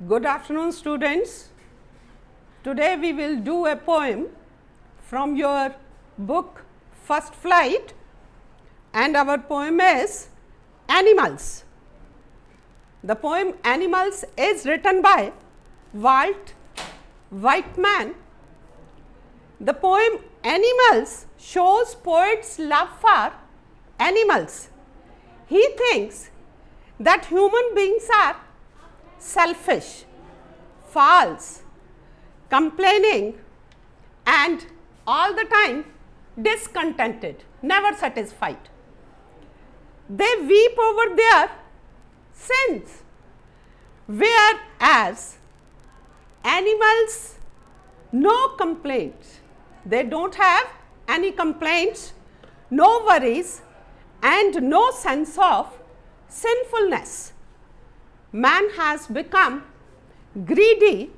Good afternoon, students. Today we will do a poem from your book First Flight, and our poem is Animals. The poem Animals is written by Walt Whitman. The poem Animals shows poet's love for animals. He thinks that human beings are selfish, false, complaining, and all the time discontented, never satisfied. They weep over their sins, whereas animals, no complaints. They don't have any complaints, no worries, and no sense of sinfulness. Man has become greedy,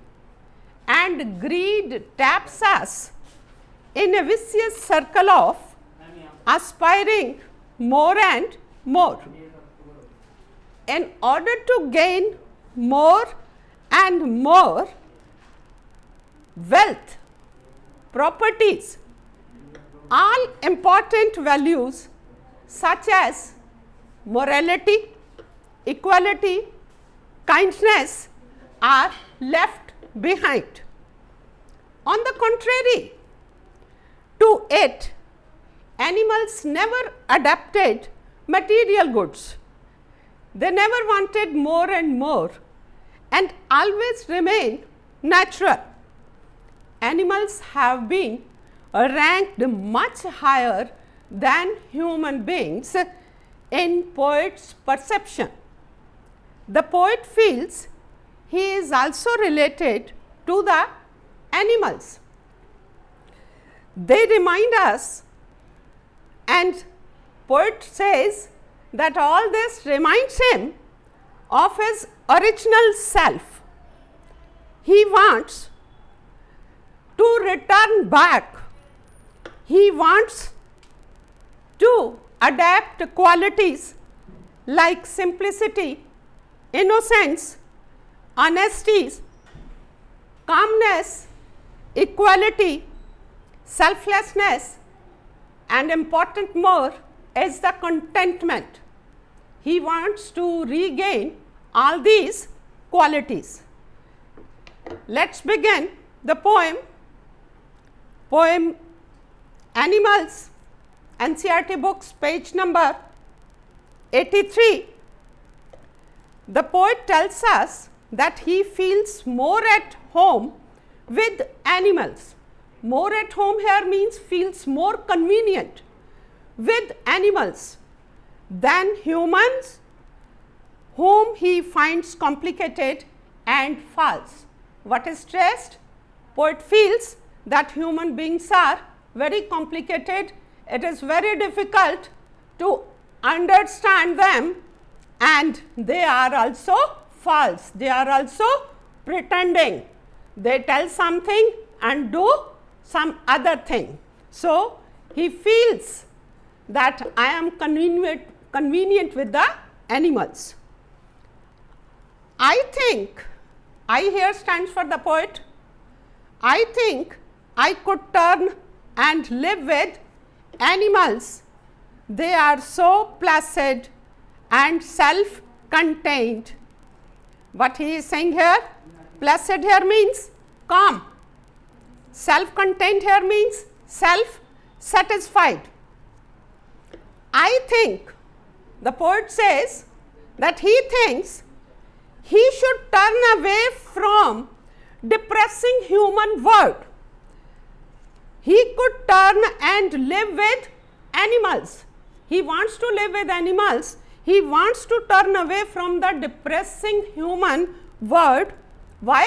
and greed traps us in a vicious circle of aspiring more and more. In order to gain more and more wealth, properties, all important values such as morality, equality, kindness are left behind. On the contrary, to it, animals never adapted material goods. They never wanted more and more and always remained natural. Animals have been ranked much higher than human beings in poet's perception. The poet feels he is also related to the animals. They remind us, and poet says that all this reminds him of his original self. He wants to return back. He wants to adapt qualities like simplicity, innocence, honesty, calmness, equality, selflessness, and important more is the contentment. He wants to regain all these qualities. Let's begin the poem. Poem Animals, NCERT books, page number 83. The poet tells us that he feels more at home with animals. More at home here means feels more convenient with animals than humans, whom he finds complicated and false. What is stressed? Poet feels that human beings are very complicated. It is very difficult to understand them, and they are also false. They are also pretending. They tell something and do some other thing. So, he feels that I am convenient with the animals. I think, I here stands for the poet, I think I could turn and live with animals. They are so placid and self-contained. What he is saying here? Placid here means calm. Self-contained here means self-satisfied. I think, the poet says that he thinks he should turn away from depressing human world. He could turn and live with animals. He wants to live with animals. He wants to turn away from the depressing human world. Why?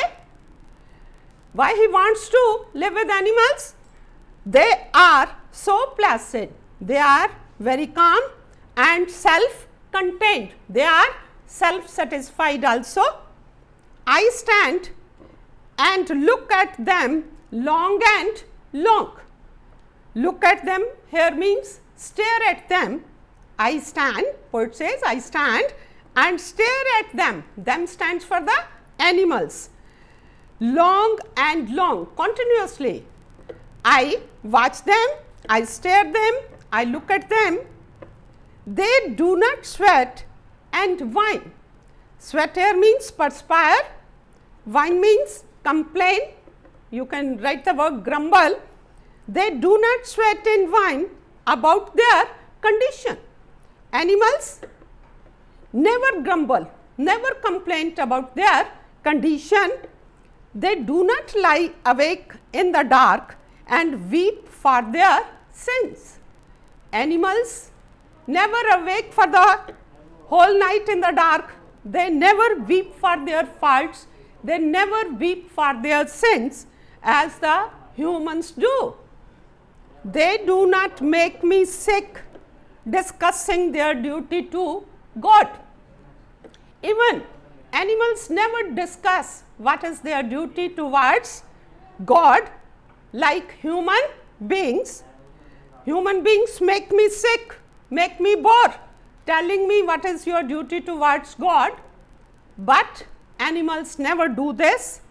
Why he wants to live with animals? They are so placid. They are very calm and self-contained. They are self-satisfied also. I stand and look at them long and long. Look at them here means stare at them. I stand, poet says, I stand and stare at them. Them stands for the animals long and long, continuously. I watch them, I stare them, I look at them. They do not sweat and whine. Sweat here means perspire, whine means complain. You can write the word grumble. They do not sweat and whine about their condition. Animals never grumble, never complain about their condition. They do not lie awake in the dark and weep for their sins. Animals never awake for the whole night in the dark. They never weep for their faults. They never weep for their sins as the humans do. They do not make me sick discussing their duty to God. Even animals never discuss what is their duty towards God like human beings. Human beings make me sick, make me bore, telling me what is your duty towards God, but animals never do this.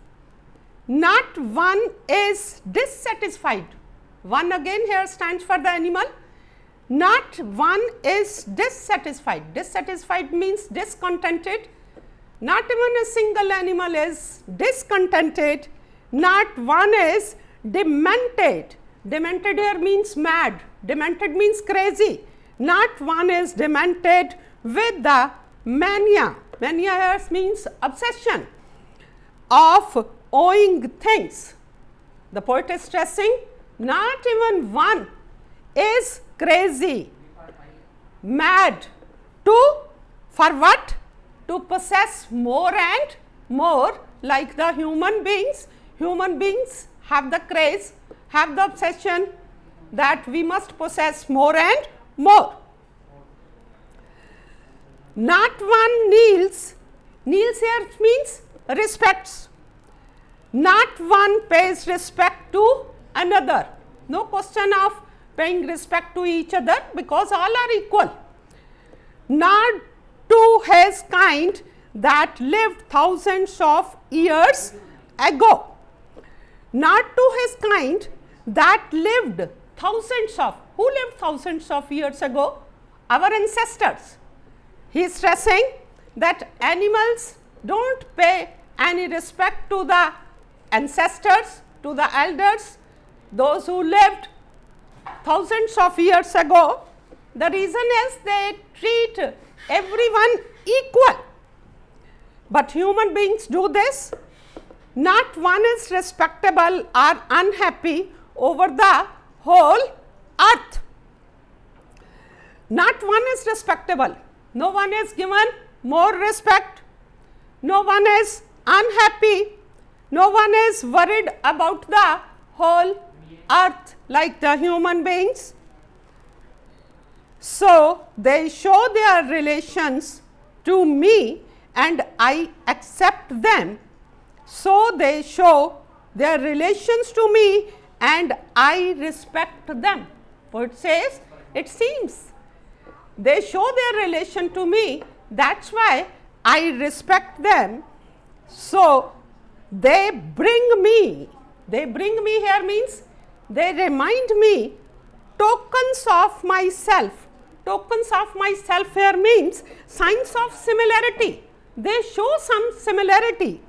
Not one is dissatisfied. One again here stands for the animal. Not one is dissatisfied. Dissatisfied means discontented. Not even a single animal is discontented. Not one is demented. Demented here means mad. Demented means crazy. Not one is demented with the mania. Mania here means obsession of owing things. The poet is stressing, not even one is crazy, mad for what? To possess more and more like the human beings. Human beings have the craze, have the obsession that we must possess more and more. Not one kneels. Kneels here means respects. Not one pays respect to another. No question of paying respect to each other because all are equal. Not to his kind that lived thousands of years ago. Not to his kind that lived thousands of, who lived thousands of years ago? Our ancestors. He is stressing that animals don't pay any respect to the ancestors, to the elders, those who lived thousands of years ago. The reason is they treat everyone equal. But human beings do this. Not one is respectable or unhappy over the whole earth. Not one is respectable. No one is given more respect. No one is unhappy. No one is worried about the whole earth like the human beings. So, they show their relations to me and I accept them. So, they show their relations to me and I respect them. Poet says, it seems they show their relation to me, that's why I respect them. So, they bring me here means they remind me tokens of myself. Tokens of myself here means signs of similarity. They show some similarity.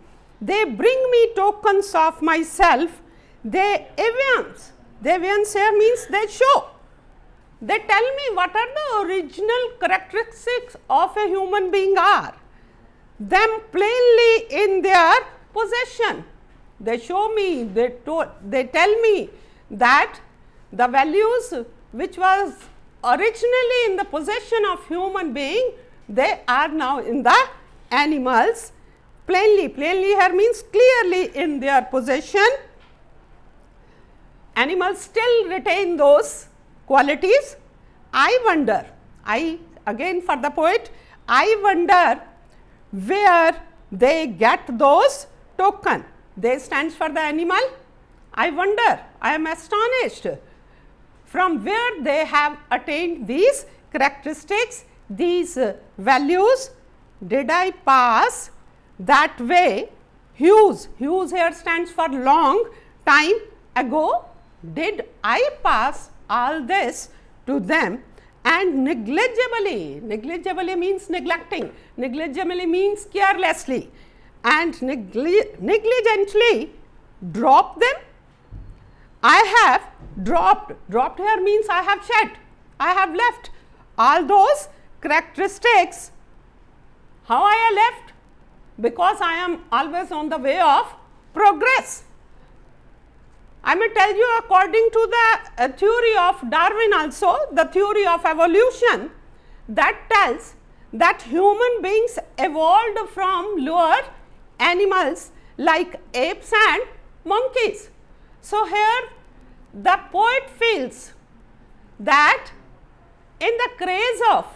They bring me tokens of myself. They evince. They evince here means they show. They tell me what are the original characteristics of a human being are. Them plainly in their possession. They show me, they tell me that the values which was originally in the possession of human being, they are now in the animals. Plainly here means clearly in their possession. Animals still retain those qualities. I wonder, again for the poet, I wonder where they get those token. They stands for the animal. I wonder, I am astonished from where they have attained these characteristics, these values. Did I pass that way Hughes, Hughes here stands for long time ago. Did I pass all this to them and negligibly means neglecting, negligibly means carelessly, and negligently drop them? I have dropped here means I have shed, I have left all those characteristics. How I left? Because I am always on the way of progress. I may tell you, according to the theory of Darwin also, the theory of evolution, that tells that human beings evolved from lower animals like apes and monkeys. So, here the poet feels that in the craze of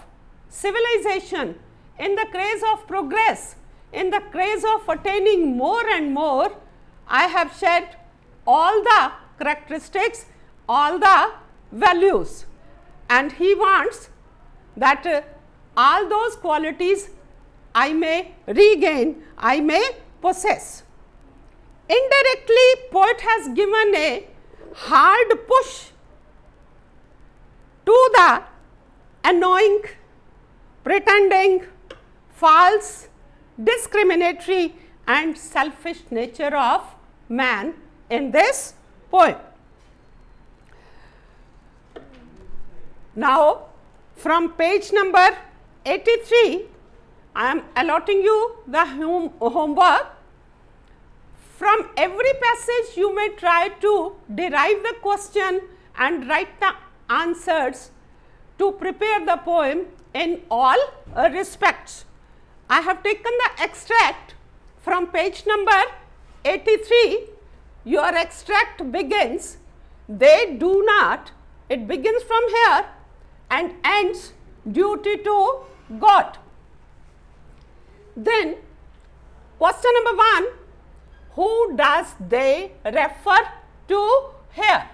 civilization, in the craze of progress, in the craze of attaining more and more, I have shed all the characteristics, all the values, and he wants that all those qualities I may regain, I may possess. Indirectly, poet has given a hard push to the annoying, pretending, false, discriminatory and selfish nature of man in this poem. Now, from page number 83, I am allotting you the homework. From every passage, you may try to derive the question and write the answers to prepare the poem in all respects. I have taken the extract from page number 83. Your extract begins, they do not, it begins from here and ends duty to God. Then question number 1, who does they refer to here?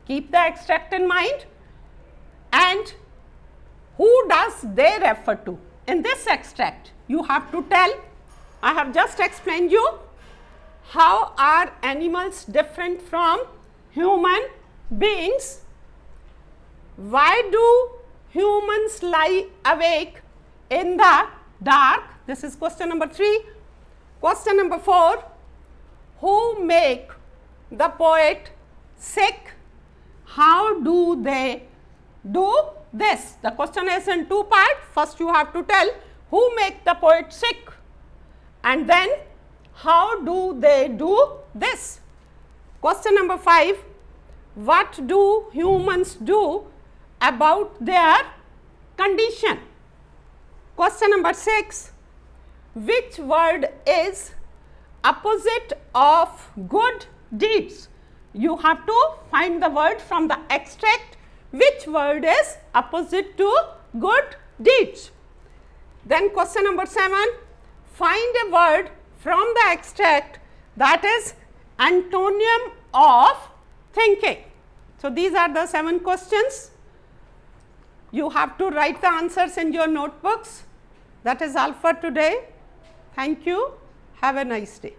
Keep the extract in mind, and who does they refer to? In this extract, you have to tell, I have just explained you, how are animals different from human beings? Why do humans lie awake in the dark? This is question number 3. Question number 4, who make the poet sick? How do they do this? The question is in 2 parts. First, you have to tell who make the poet sick, and then how do they do this? Question number 5, what do humans do about their condition? Question number 6, which word is opposite of good deeds? You have to find the word from the extract, which word is opposite to good deeds. Then question number 7, find a word from the extract that is antonym of thinking. So, these are the 7 questions. You have to write the answers in your notebooks. That is all for today. Thank you. Have a nice day.